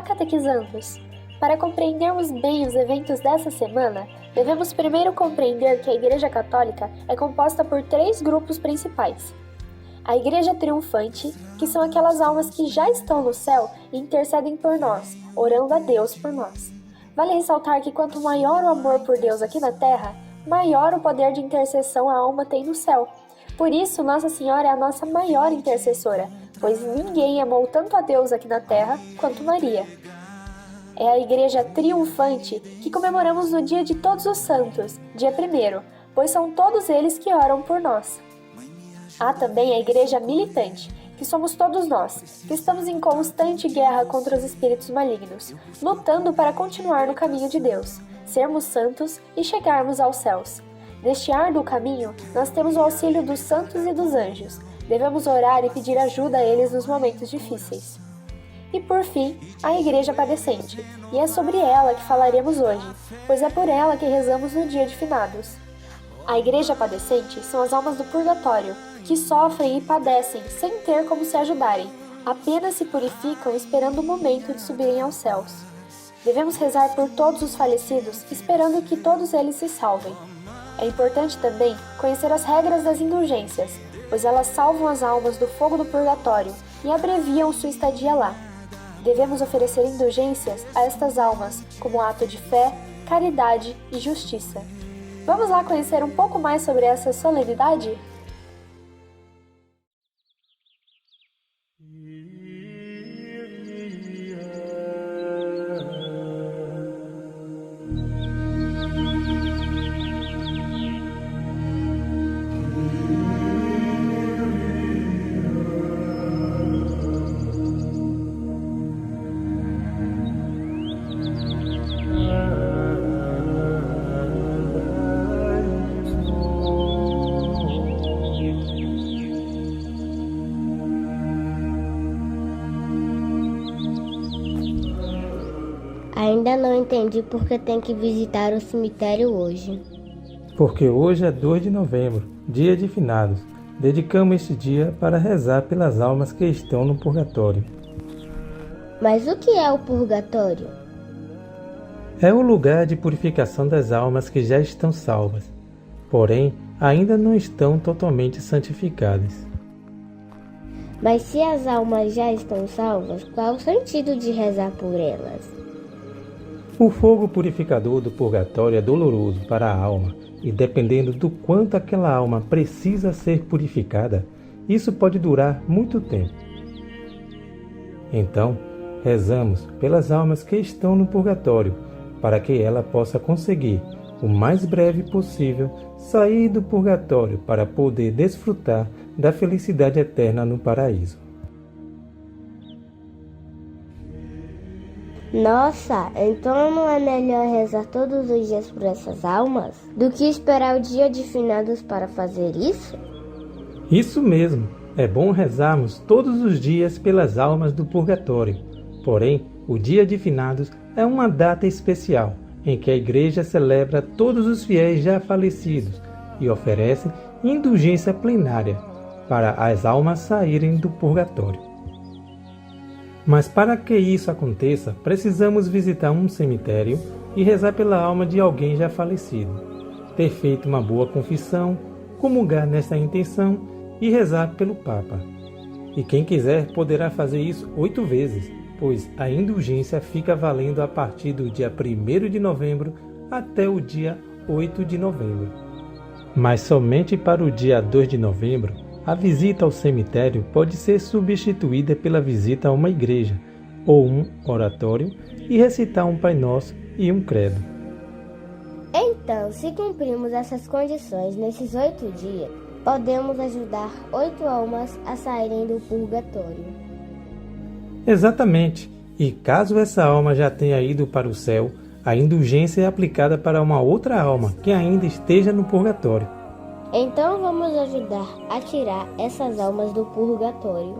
catequizandos! Para compreendermos bem os eventos dessa semana, devemos primeiro compreender que a Igreja Católica é composta por 3 grupos principais. A Igreja Triunfante, que são aquelas almas que já estão no céu e intercedem por nós, orando a Deus por nós. Vale ressaltar que quanto maior o amor por Deus aqui na Terra, maior o poder de intercessão a alma tem no céu. Por isso, Nossa Senhora é a nossa maior intercessora, pois ninguém amou tanto a Deus aqui na Terra quanto Maria. É a Igreja Triunfante que comemoramos no Dia de Todos os Santos, dia 1º, pois são todos eles que oram por nós. Há também a Igreja Militante, que somos todos nós, que estamos em constante guerra contra os espíritos malignos, lutando para continuar no caminho de Deus, sermos santos e chegarmos aos céus. Neste árduo caminho, nós temos o auxílio dos santos e dos anjos. Devemos orar e pedir ajuda a eles nos momentos difíceis. E por fim, a Igreja Padecente, e é sobre ela que falaremos hoje, pois é por ela que rezamos no dia de finados. A Igreja Padecente são as almas do purgatório, que sofrem e padecem sem ter como se ajudarem, apenas se purificam esperando o momento de subirem aos céus. Devemos rezar por todos os falecidos, esperando que todos eles se salvem. É importante também conhecer as regras das indulgências, pois elas salvam as almas do fogo do purgatório e abreviam sua estadia lá. Devemos oferecer indulgências a estas almas como ato de fé, caridade e justiça. Vamos lá conhecer um pouco mais sobre essa solenidade? Ainda não entendi por que tem que visitar o cemitério hoje. Porque hoje é 2 de novembro, dia de finados. Dedicamos este dia para rezar pelas almas que estão no purgatório. Mas o que é o purgatório? É o lugar de purificação das almas que já estão salvas, porém ainda não estão totalmente santificadas. Mas se as almas já estão salvas, qual o sentido de rezar por elas? O fogo purificador do purgatório é doloroso para a alma e, dependendo do quanto aquela alma precisa ser purificada, isso pode durar muito tempo. Então, rezamos pelas almas que estão no purgatório, para que ela possa conseguir, o mais breve possível, sair do purgatório para poder desfrutar da felicidade eterna no paraíso. Nossa, então não é melhor rezar todos os dias por essas almas do que esperar o dia de finados para fazer isso? Isso mesmo, é bom rezarmos todos os dias pelas almas do purgatório. Porém, o dia de finados é uma data especial em que a Igreja celebra todos os fiéis já falecidos e oferece indulgência plenária para as almas saírem do purgatório. Mas para que isso aconteça, precisamos visitar um cemitério e rezar pela alma de alguém já falecido, ter feito uma boa confissão, comungar nessa intenção e rezar pelo Papa. E quem quiser poderá fazer isso 8 vezes, pois a indulgência fica valendo a partir do dia 1º de novembro até o dia 8 de novembro. Mas somente para o dia 2 de novembro, a visita ao cemitério pode ser substituída pela visita a uma igreja ou um oratório e recitar um Pai Nosso e um Credo. Então, se cumprirmos essas condições nesses 8 dias, podemos ajudar 8 almas a saírem do purgatório. Exatamente. E caso essa alma já tenha ido para o céu, a indulgência é aplicada para uma outra alma que ainda esteja no purgatório. Então vamos ajudar a tirar essas almas do purgatório.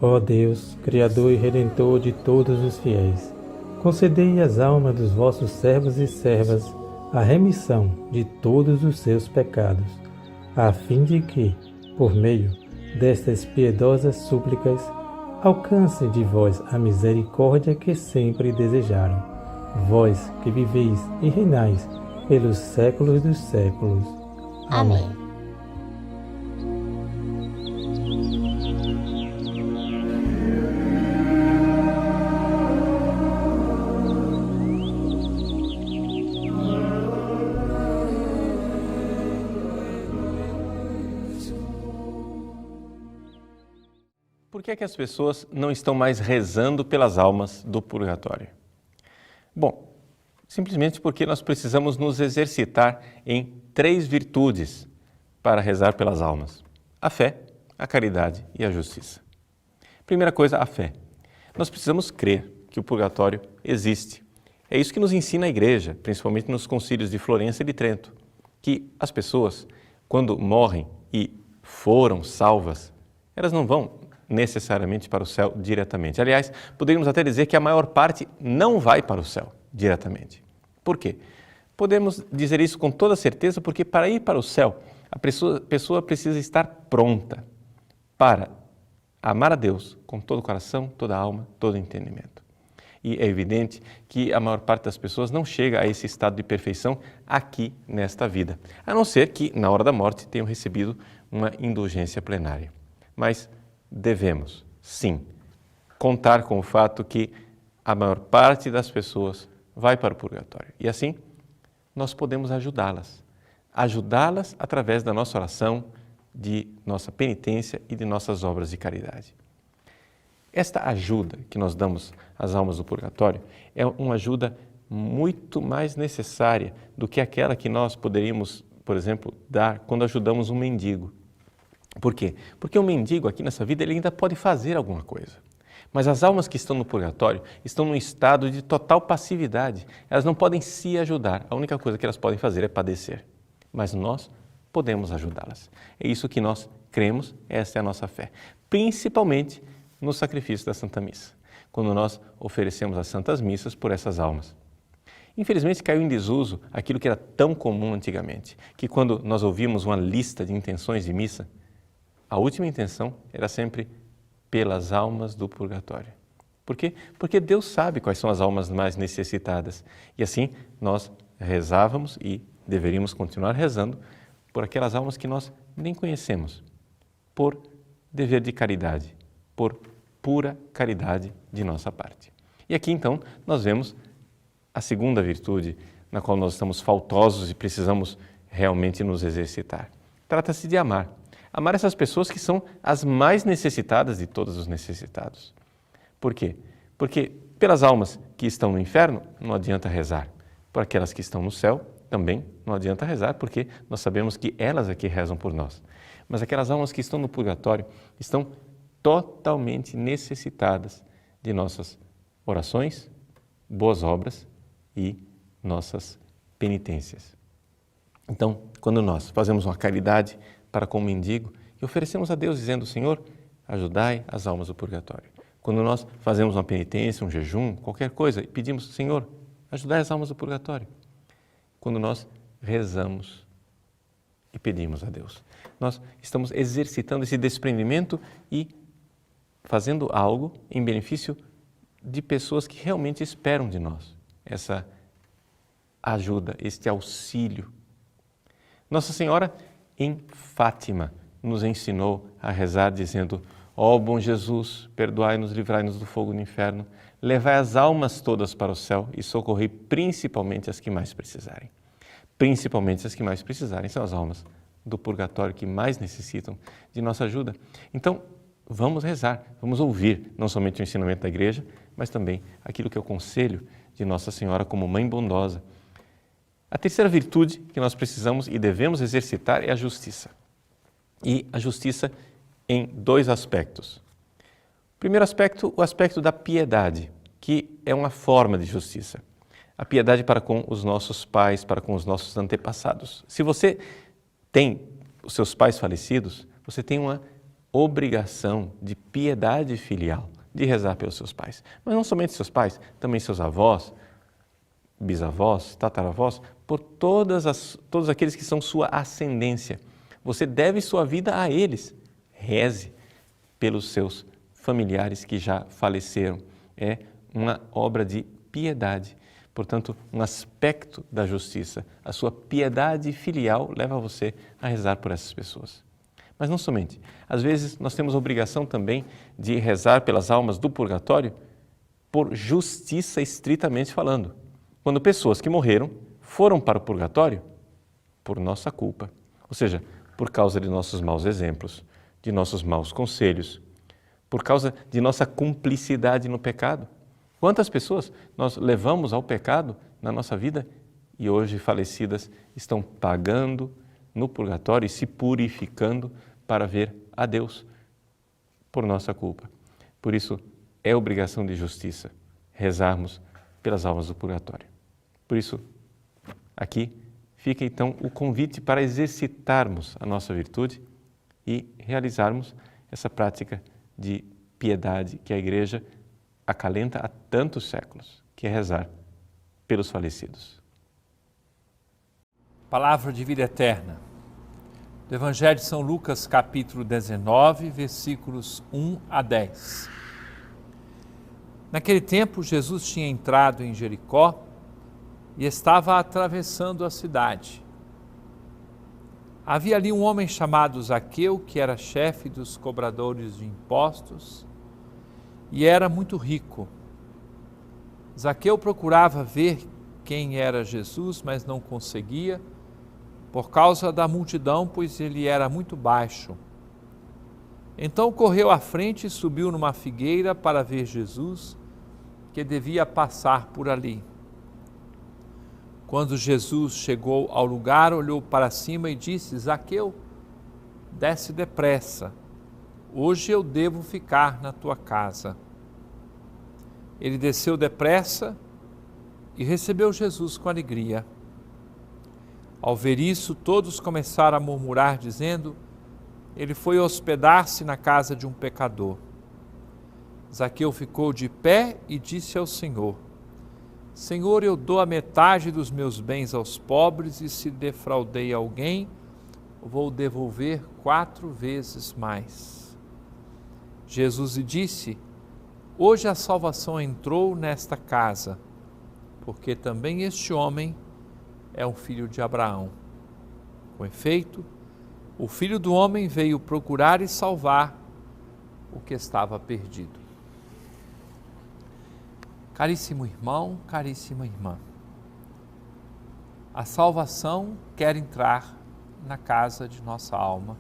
Ó Deus, Criador e Redentor de todos os fiéis, concedei às almas dos vossos servos e servas a remissão de todos os seus pecados, a fim de que, por meio destas piedosas súplicas, alcancem de vós a misericórdia que sempre desejaram. Vós que viveis e reinais pelos séculos dos séculos. Amém. Por que é que as pessoas não estão mais rezando pelas almas do purgatório? Bom, simplesmente porque nós precisamos nos exercitar em 3 virtudes para rezar pelas almas: a fé, a caridade e a justiça. Primeira coisa, a fé. Nós precisamos crer que o purgatório existe. É isso que nos ensina a Igreja, principalmente nos concílios de Florença e de Trento, que as pessoas, quando morrem e foram salvas, elas não vão necessariamente para o céu diretamente. Aliás, poderíamos até dizer que a maior parte não vai para o céu diretamente. Por quê? Podemos dizer isso com toda certeza porque para ir para o céu, a pessoa precisa estar pronta para amar a Deus com todo o coração, toda a alma, todo o entendimento. E é evidente que a maior parte das pessoas não chega a esse estado de perfeição aqui nesta vida, a não ser que na hora da morte tenham recebido uma indulgência plenária. Mas devemos, sim, contar com o fato que a maior parte das pessoas vai para o purgatório. E assim, nós podemos ajudá-las através da nossa oração, de nossa penitência e de nossas obras de caridade. Esta ajuda que nós damos às almas do purgatório é uma ajuda muito mais necessária do que aquela que nós poderíamos, por exemplo, dar quando ajudamos um mendigo. Por quê? Porque o mendigo aqui nessa vida ele ainda pode fazer alguma coisa. Mas as almas que estão no purgatório estão num estado de total passividade. Elas não podem se ajudar. A única coisa que elas podem fazer é padecer. Mas nós podemos ajudá-las. É isso que nós cremos, essa é a nossa fé. Principalmente no sacrifício da Santa Missa, quando nós oferecemos as Santas Missas por essas almas. Infelizmente caiu em desuso aquilo que era tão comum antigamente, que quando nós ouvíamos uma lista de intenções de missa, a última intenção era sempre pelas almas do purgatório. Por quê? Porque Deus sabe quais são as almas mais necessitadas. E assim nós rezávamos e deveríamos continuar rezando por aquelas almas que nós nem conhecemos, por dever de caridade, por pura caridade de nossa parte. E aqui então nós vemos a segunda virtude na qual nós estamos faltosos e precisamos realmente nos exercitar. Trata-se de amar. Amar essas pessoas que são as mais necessitadas de todos os necessitados. Por quê? Porque pelas almas que estão no inferno não adianta rezar. Por aquelas que estão no céu também não adianta rezar, porque nós sabemos que elas é que rezam por nós. Mas aquelas almas que estão no purgatório estão totalmente necessitadas de nossas orações, boas obras e nossas penitências. Então, quando nós fazemos uma caridade para com o mendigo e oferecemos a Deus dizendo: Senhor, ajudai as almas do purgatório. Quando nós fazemos uma penitência, um jejum, qualquer coisa, e pedimos: Senhor, ajudai as almas do purgatório. Quando nós rezamos e pedimos a Deus, nós estamos exercitando esse desprendimento e fazendo algo em benefício de pessoas que realmente esperam de nós essa ajuda, este auxílio. Nossa Senhora, em Fátima, nos ensinou a rezar dizendo: ó bom Jesus, perdoai-nos, livrai-nos do fogo do inferno, levai as almas todas para o céu e socorrei principalmente as que mais precisarem. Principalmente as que mais precisarem são as almas do purgatório que mais necessitam de nossa ajuda. Então, vamos rezar, vamos ouvir não somente o ensinamento da Igreja, mas também aquilo que é o conselho de Nossa Senhora como Mãe bondosa. A terceira virtude que nós precisamos e devemos exercitar é a justiça. E a justiça em 2 aspectos. O primeiro aspecto, o aspecto da piedade, que é uma forma de justiça. A piedade para com os nossos pais, para com os nossos antepassados. Se você tem os seus pais falecidos, você tem uma obrigação de piedade filial, de rezar pelos seus pais. Mas não somente seus pais, também seus avós, bisavós, tataravós, por todos aqueles que são sua ascendência. Você deve sua vida a eles. Reze pelos seus familiares que já faleceram. É uma obra de piedade, portanto, um aspecto da justiça. A sua piedade filial leva você a rezar por essas pessoas. Mas não somente. Às vezes nós temos a obrigação também de rezar pelas almas do purgatório por justiça estritamente falando. Quando pessoas que morreram foram para o purgatório por nossa culpa, ou seja, por causa de nossos maus exemplos, de nossos maus conselhos, por causa de nossa cumplicidade no pecado. Quantas pessoas nós levamos ao pecado na nossa vida e hoje falecidas estão pagando no purgatório e se purificando para ver a Deus por nossa culpa. Por isso, é obrigação de justiça rezarmos pelas almas do purgatório. Por isso, aqui fica então o convite para exercitarmos a nossa virtude e realizarmos essa prática de piedade que a Igreja acalenta há tantos séculos, que é rezar pelos falecidos. Palavra de vida eterna. Do Evangelho de São Lucas, capítulo 19, versículos 1 a 10. Naquele tempo, Jesus tinha entrado em Jericó e estava atravessando a cidade. Havia ali um homem chamado Zaqueu, que era chefe dos cobradores de impostos e era muito rico. Zaqueu procurava ver quem era Jesus, mas não conseguia, por causa da multidão, pois ele era muito baixo. Então correu à frente e subiu numa figueira para ver Jesus, que devia passar por ali. Quando Jesus chegou ao lugar, olhou para cima e disse: Zaqueu, desce depressa, hoje eu devo ficar na tua casa. Ele desceu depressa e recebeu Jesus com alegria. Ao ver isso, todos começaram a murmurar, dizendo: ele foi hospedar-se na casa de um pecador. Zaqueu ficou de pé e disse ao Senhor: Senhor, eu dou a metade dos meus bens aos pobres e se defraudei alguém, vou devolver 4 vezes mais. Jesus lhe disse: hoje a salvação entrou nesta casa, porque também este homem é um filho de Abraão. Com efeito, o Filho do Homem veio procurar e salvar o que estava perdido. Caríssimo irmão, caríssima irmã, a salvação quer entrar na casa de nossa alma.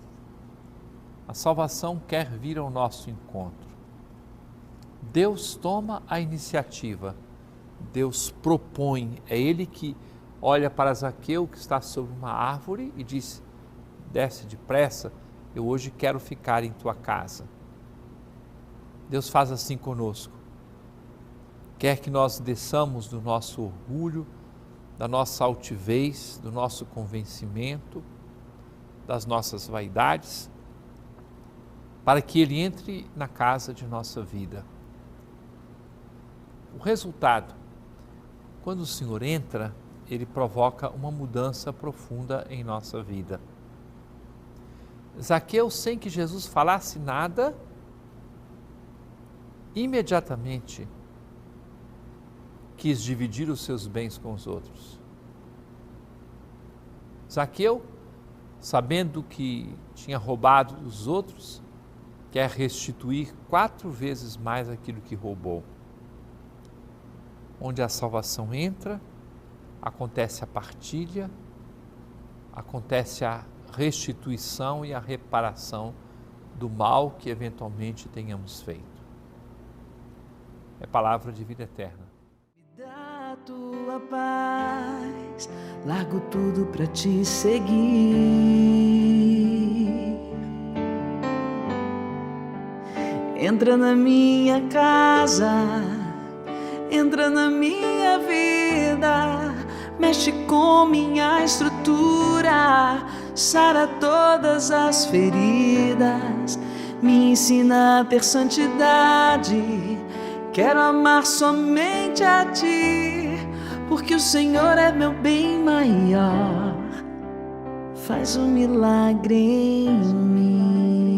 A salvação quer vir ao nosso encontro. Deus toma a iniciativa, Deus propõe, é Ele que olha para Zaqueu, que está sobre uma árvore, e diz: desce depressa, eu hoje quero ficar em tua casa. Deus faz assim conosco. Quer que nós desçamos do nosso orgulho, da nossa altivez, do nosso convencimento, das nossas vaidades, para que Ele entre na casa de nossa vida. O resultado, quando o Senhor entra, Ele provoca uma mudança profunda em nossa vida. Zaqueu, sem que Jesus falasse nada, imediatamente quis dividir os seus bens com os outros. Zaqueu, sabendo que tinha roubado dos outros, quer restituir 4 vezes mais aquilo que roubou. Onde a salvação entra, acontece a partilha, acontece a restituição e a reparação do mal que eventualmente tenhamos feito. É palavra de vida eterna. Me dá a tua paz, largo tudo pra te seguir. Entra na minha casa, entra na minha vida, mexe com minha estrutura, sara todas as feridas, me ensina a ter santidade. Quero amar somente a ti, porque o Senhor é meu bem maior. Faz um milagre em mim.